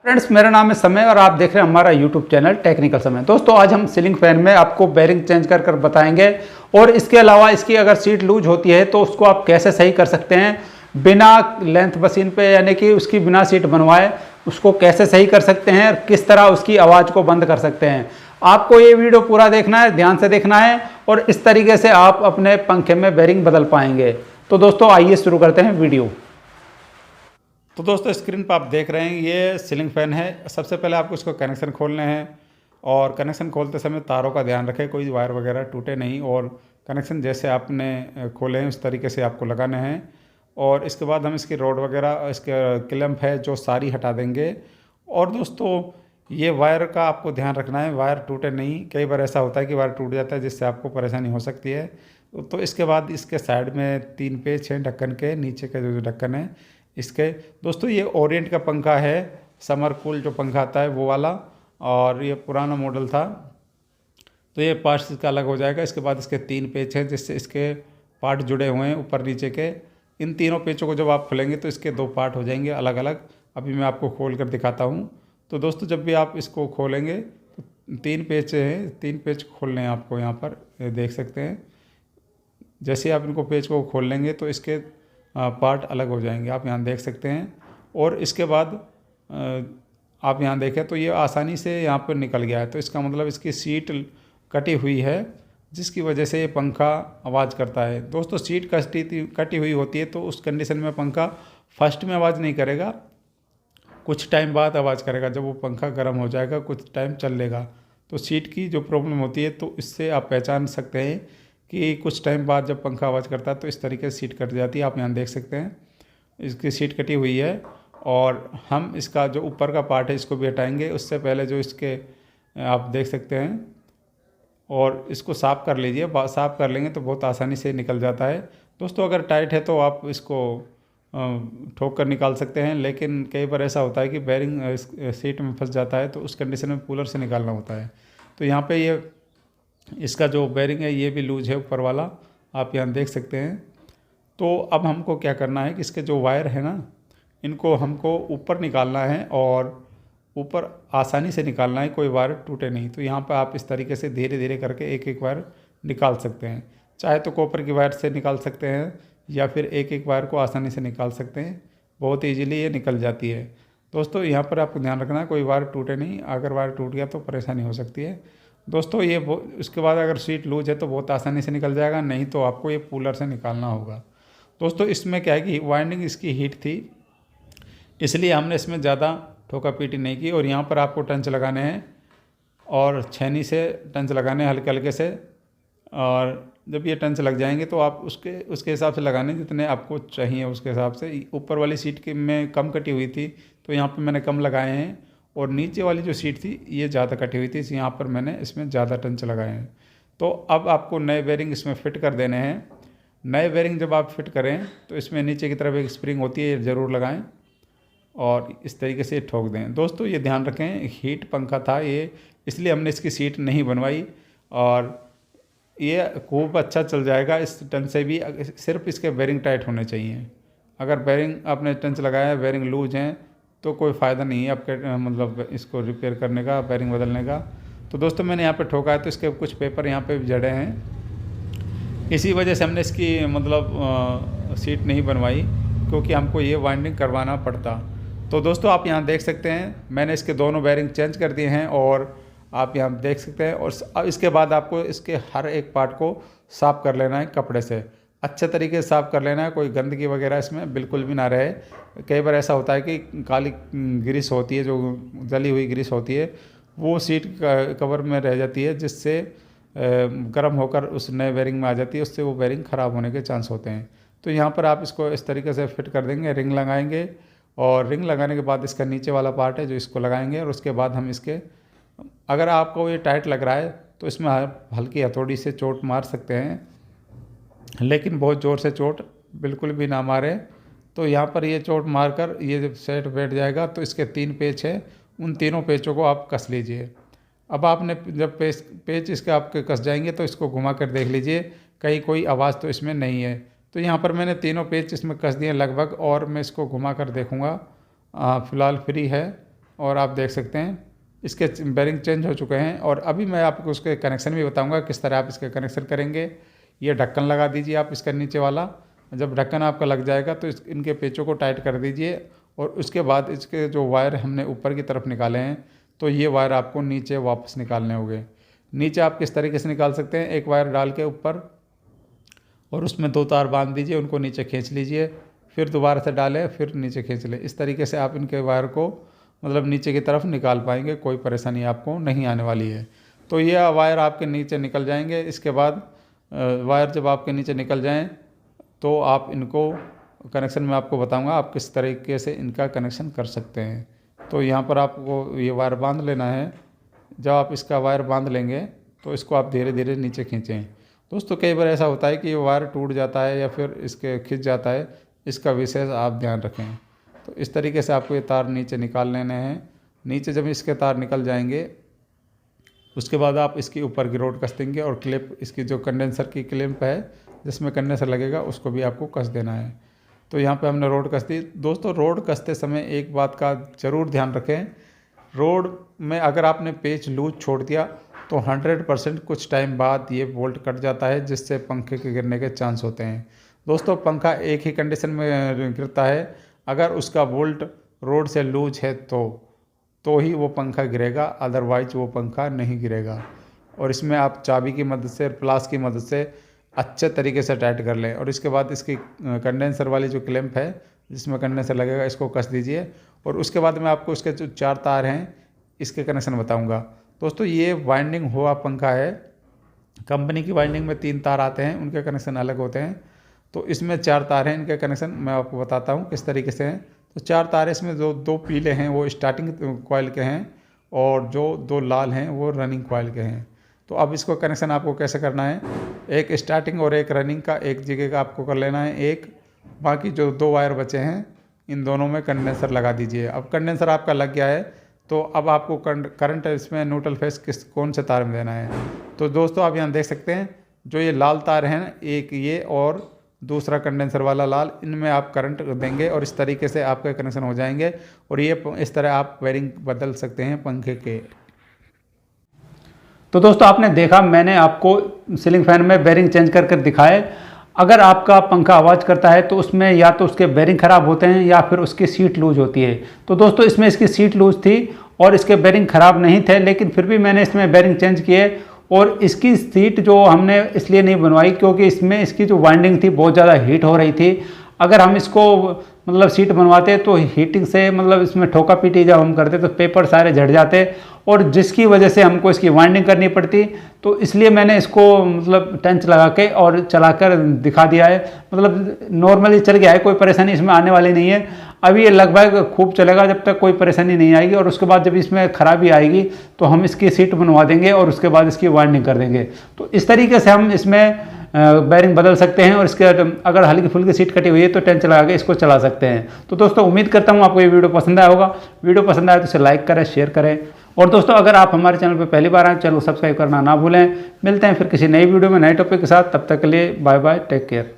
Friends, मेरा नाम है समय और आप देख रहे हैं हमारा यूट्यूब चैनल टेक्निकल समय। दोस्तों, आज हम सीलिंग फैन में आपको बेरिंग चेंज कर बताएंगे और इसके अलावा इसकी अगर सीट लूज होती है तो उसको आप कैसे सही कर सकते हैं बिना लेंथ मशीन पे, यानी कि उसकी बिना सीट बनवाए उसको कैसे सही कर सकते हैं और किस तरह उसकी आवाज़ को बंद कर सकते हैं। आपको ये वीडियो पूरा देखना है, ध्यान से देखना है और इस तरीके से आप अपने पंखे में बेरिंग बदल पाएंगे। तो दोस्तों, आइए शुरू करते हैं वीडियो। तो दोस्तों, स्क्रीन पर आप देख रहे हैं ये सीलिंग फैन है। सबसे पहले आपको इसको कनेक्शन खोलने हैं और कनेक्शन खोलते समय तारों का ध्यान रखें, कोई वायर वगैरह टूटे नहीं और कनेक्शन जैसे आपने खोले हैं उस तरीके से आपको लगाने हैं। और इसके बाद हम इसकी रोड वगैरह, इसके क्लैंप है जो सारी हटा देंगे। और दोस्तों, ये वायर का आपको ध्यान रखना है, वायर टूटे नहीं। कई बार ऐसा होता है कि वायर टूट जाता है जिससे आपको परेशानी हो सकती है। तो इसके बाद इसके साइड में 3 पेच हैं ढक्कन के, नीचे के जो ढक्कन है इसके। दोस्तों, ये ओरिएंट का पंखा है, समर कूल जो पंखा आता है वो वाला, और ये पुराना मॉडल था। तो ये पार्ट्स इसका अलग हो जाएगा। इसके बाद इसके 3 पेच हैं जिससे इसके पार्ट जुड़े हुए हैं ऊपर नीचे के। इन तीनों पेचों को जब आप खोलेंगे तो इसके 2 पार्ट हो जाएंगे अलग अलग। अभी मैं आपको खोल कर दिखाता हूँ। तो दोस्तों, जब भी आप इसको खोलेंगे तो 3 पेच हैं, 3 पेच खोलने हैं आपको। यहाँ पर देख सकते हैं, जैसे आप इनको पेच को खोल लेंगे तो इसके पार्ट अलग हो जाएंगे, आप यहाँ देख सकते हैं। और इसके बाद आप यहाँ देखें तो ये आसानी से यहाँ पर निकल गया है। तो इसका मतलब इसकी सीट कटी हुई है जिसकी वजह से ये पंखा आवाज़ करता है। दोस्तों, सीट कटी हुई होती है तो उस कंडीशन में पंखा फर्स्ट में आवाज़ नहीं करेगा, कुछ टाइम बाद आवाज़ करेगा। जब वो पंखा गर्म हो जाएगा, कुछ टाइम चल लेगा। तो सीट की जो प्रॉब्लम होती है तो इससे आप पहचान सकते हैं कि कुछ टाइम बाद जब पंखा आवाज़ करता है तो इस तरीके से सीट कट जाती है। आप यहाँ देख सकते हैं इसकी सीट कटी हुई है। और हम इसका जो ऊपर का पार्ट है इसको भी हटाएंगे। उससे पहले जो इसके आप देख सकते हैं, और इसको साफ़ कर लीजिए। साफ़ कर लेंगे तो बहुत आसानी से निकल जाता है। दोस्तों, अगर टाइट है तो आप इसको ठोक कर निकाल सकते हैं, लेकिन कई बार ऐसा होता है कि बेरिंग सीट में फंस जाता है तो उस कंडीशन में पुलर से निकालना होता है। तो यहाँ पे ये इसका जो बेरिंग है ये भी लूज है ऊपर वाला, आप यहाँ देख सकते हैं। तो अब हमको क्या करना है कि इसके जो वायर है ना, इनको हमको ऊपर निकालना है और ऊपर आसानी से निकालना है, कोई वायर टूटे नहीं। तो यहाँ पर आप इस तरीके से धीरे धीरे करके एक एक वायर निकाल सकते हैं। चाहे तो कॉपर की वायर से निकाल सकते हैं या फिर एक एक वायर को आसानी से निकाल सकते हैं, बहुत ईजीली ये निकल जाती है। दोस्तों, यहाँ पर आपको ध्यान रखना है कोई वायर टूटे नहीं, अगर वायर टूट गया तो परेशानी हो सकती है। दोस्तों, ये उसके बाद अगर सीट लूज है तो बहुत आसानी से निकल जाएगा, नहीं तो आपको ये पुलर से निकालना होगा। दोस्तों, इसमें क्या है कि वाइंडिंग इसकी हीट थी, इसलिए हमने इसमें ज़्यादा ठोका पीटी नहीं की। और यहाँ पर आपको टंच लगाने हैं और छेनी से टंच लगाने हैं हल्के हल्के से। और जब ये टंच लग जाएंगे तो आप उसके हिसाब से लगाने जितने आपको चाहिए उसके हिसाब से। ऊपर वाली सीट की में कम कटी हुई थी तो यहाँ पे मैंने कम लगाए हैं, और नीचे वाली जो सीट थी ये ज़्यादा कटी हुई थी, यहाँ पर मैंने इसमें ज़्यादा टंच लगाए हैं। तो अब आपको नए बेरिंग इसमें फ़िट कर देने हैं। नए बेरिंग जब आप फिट करें तो इसमें नीचे की तरफ एक स्प्रिंग होती है, ये ज़रूर लगाएं और इस तरीके से ठोक दें। दोस्तों, ये ध्यान रखें, हीट पंखा था ये, इसलिए हमने इसकी सीट नहीं बनवाई और ये खूब अच्छा चल जाएगा इस टंच से भी। सिर्फ इसके बेरिंग टाइट होने चाहिए। अगर बेरिंग आपने टंच लगाया, बेरिंग लूज हैं तो कोई फ़ायदा नहीं है आपके मतलब इसको रिपेयर करने का, बेरिंग बदलने का। तो दोस्तों, मैंने यहाँ पे ठोका है तो इसके कुछ पेपर यहाँ पे जड़े हैं, इसी वजह से हमने इसकी मतलब सीट नहीं बनवाई, क्योंकि हमको ये वाइंडिंग करवाना पड़ता। तो दोस्तों, आप यहाँ देख सकते हैं मैंने इसके दोनों बेरिंग चेंज कर दिए हैं और आप यहाँ देख सकते हैं। और अब इसके बाद आपको इसके हर एक पार्ट को साफ़ कर लेना है कपड़े से, अच्छे तरीके से साफ़ कर लेना है, कोई गंदगी वगैरह इसमें बिल्कुल भी ना रहे। कई बार ऐसा होता है कि काली ग्रीस होती है, जो जली हुई ग्रीस होती है वो सीट कवर में रह जाती है, जिससे गर्म होकर उस नए बेरिंग में आ जाती है, उससे वो बेरिंग ख़राब होने के चांस होते हैं। तो यहाँ पर आप इसको इस तरीके से फिट कर देंगे, रिंग लगाएंगे और रिंग लगाने के बाद इसका नीचे वाला पार्ट है जो इसको लगाएंगे। और उसके बाद हम इसके, अगर आपको ये टाइट लग रहा है तो इसमें हल्की हथौड़ी से चोट मार सकते हैं, लेकिन बहुत ज़ोर से चोट बिल्कुल भी ना मारे। तो यहाँ पर ये चोट मारकर ये जब सेट बैठ जाएगा तो इसके 3 पेच है, उन तीनों पेचों को आप कस लीजिए। अब आपने जब पेच इसके आपके कस जाएंगे तो इसको घुमा कर देख लीजिए कहीं कोई आवाज़ तो इसमें नहीं है। तो यहाँ पर मैंने तीनों पेच इसमें कस दिए लगभग, और मैं इसको घुमा कर देखूँगा, फ़िलहाल फ्री है। और आप देख सकते हैं इसके बेरिंग चेंज हो चुके हैं। और अभी मैं आपको उसके कनेक्शन भी बताऊंगा किस तरह आप इसके कनेक्शन करेंगे। ये ढक्कन लगा दीजिए आप इसका नीचे वाला। जब ढक्कन आपका लग जाएगा तो इनके पेचों को टाइट कर दीजिए और उसके बाद इसके जो वायर हमने ऊपर की तरफ निकाले हैं तो ये वायर आपको नीचे वापस निकालने होंगे। नीचे आप किस तरीके से निकाल सकते हैं, एक वायर डाल के ऊपर और उसमें 2 तार बांध दीजिए, उनको नीचे खींच लीजिए, फिर दोबारा से डालें, फिर नीचे खींच लें। इस तरीके से आप इनके वायर को मतलब नीचे की तरफ निकाल पाएंगे, कोई परेशानी आपको नहीं आने वाली है। तो ये वायर आपके नीचे निकल जाएंगे। इसके बाद वायर जब आपके नीचे निकल जाएं तो आप इनको कनेक्शन में आपको बताऊंगा आप किस तरीके से इनका कनेक्शन कर सकते हैं। तो यहाँ पर आपको ये वायर बांध लेना है। जब आप इसका वायर बांध लेंगे तो इसको आप धीरे धीरे नीचे खींचें। दोस्तों कई बार ऐसा होता है कि ये वायर टूट जाता है या फिर इसके खिंच जाता है, इसका विशेष आप ध्यान रखें। तो इस तरीके से आपको ये तार नीचे निकाल लेने हैं। नीचे जब इसके तार निकल जाएंगे उसके बाद आप इसके ऊपर की रोड कस देंगे और क्लिप इसकी जो कंडेंसर की क्लिप है जिसमें कंडेंसर लगेगा उसको भी आपको कस देना है। तो यहाँ पे हमने रोड कस दी। दोस्तों रोड कसते समय एक बात का ज़रूर ध्यान रखें, रोड में अगर आपने पेच लूज छोड़ दिया तो 100% कुछ टाइम बाद ये बोल्ट कट जाता है जिससे पंखे के गिरने के चांस होते हैं। दोस्तों पंखा एक ही कंडीशन में गिरता है, अगर उसका बोल्ट रोड से लूज है तो ही वो पंखा गिरेगा, अदरवाइज वो पंखा नहीं गिरेगा। और इसमें आप चाबी की मदद से, प्लास की मदद से अच्छे तरीके से टाइट कर लें। और इसके बाद इसकी कंडेंसर वाली जो क्लैंप है जिसमें कंडेंसर लगेगा इसको कस दीजिए। और उसके बाद मैं आपको इसके जो 4 तार हैं इसके कनेक्शन बताऊंगा। दोस्तों ये वाइंडिंग हुआ पंखा है, कंपनी की वाइंडिंग में 3 तार आते हैं, उनके कनेक्शन अलग होते हैं। तो इसमें 4 तार हैं, इनके कनेक्शन मैं आपको बताता हूँ किस तरीके से हैं। तो 4 तार इसमें जो 2 पीले हैं वो स्टार्टिंग कॉइल के हैं और जो 2 लाल हैं वो रनिंग कॉइल के हैं। तो अब इसको कनेक्शन आपको कैसे करना है, एक स्टार्टिंग और एक रनिंग का एक जगह का आपको कर लेना है एक, बाकी जो 2 वायर बचे हैं इन दोनों में कंडेंसर लगा दीजिए। अब कंडेंसर आपका लग गया है तो अब आपको करंट इसमें न्यूट्रल फेस कौन से तार में देना है। तो दोस्तों आप यहाँ देख सकते हैं जो ये लाल तार हैं, एक ये और दूसरा कंडेंसर वाला लाल, इनमें आप करंट देंगे और इस तरीके से आपके कनेक्शन हो जाएंगे। और ये इस तरह आप वायरिंग बदल सकते हैं पंखे के। तो दोस्तों आपने देखा, मैंने आपको सीलिंग फैन में बेरिंग चेंज कर कर दिखाए। अगर आपका पंखा आवाज़ करता है तो उसमें या तो उसके बेरिंग ख़राब होते हैं या फिर उसकी सीट लूज होती है। तो दोस्तों इसमें इसकी सीट लूज थी और इसके बेरिंग ख़राब नहीं थे, लेकिन फिर भी मैंने इसमें बेरिंग चेंज किए। और इसकी सीट जो हमने इसलिए नहीं बनवाई क्योंकि इसमें इसकी जो वाइंडिंग थी बहुत ज़्यादा हीट हो रही थी। अगर हम इसको मतलब सीट बनवाते तो हीटिंग से मतलब इसमें ठोका पीटी जब हम करते तो पेपर सारे झड़ जाते और जिसकी वजह से हमको इसकी वाइंडिंग करनी पड़ती। तो इसलिए मैंने इसको मतलब टेंच लगा के और चलाकर दिखा दिया है। मतलब नॉर्मली चल गया है, कोई परेशानी इसमें आने वाली नहीं है। अभी ये लगभग खूब चलेगा जब तक कोई परेशानी नहीं आएगी और उसके बाद जब इसमें खराबी आएगी तो हम इसकी सीट बनवा देंगे और उसके बाद इसकी वाइंडिंग कर देंगे। तो इस तरीके से हम इसमें बेरिंग बदल सकते हैं और इसके अगर हल्की फुल्की सीट कटी हुई है तो टेंच लगा के इसको चला सकते हैं। तो दोस्तों उम्मीद करता हूँ आपको ये वीडियो पसंद आया होगा। वीडियो पसंद आया तो इसे लाइक करें, शेयर करें। और दोस्तों अगर आप हमारे चैनल पर पहली बार आए चैनल को सब्सक्राइब करना ना भूलें। मिलते हैं फिर किसी नई वीडियो में नए टॉपिक के साथ, तब तक के लिए बाय बाय, टेक केयर।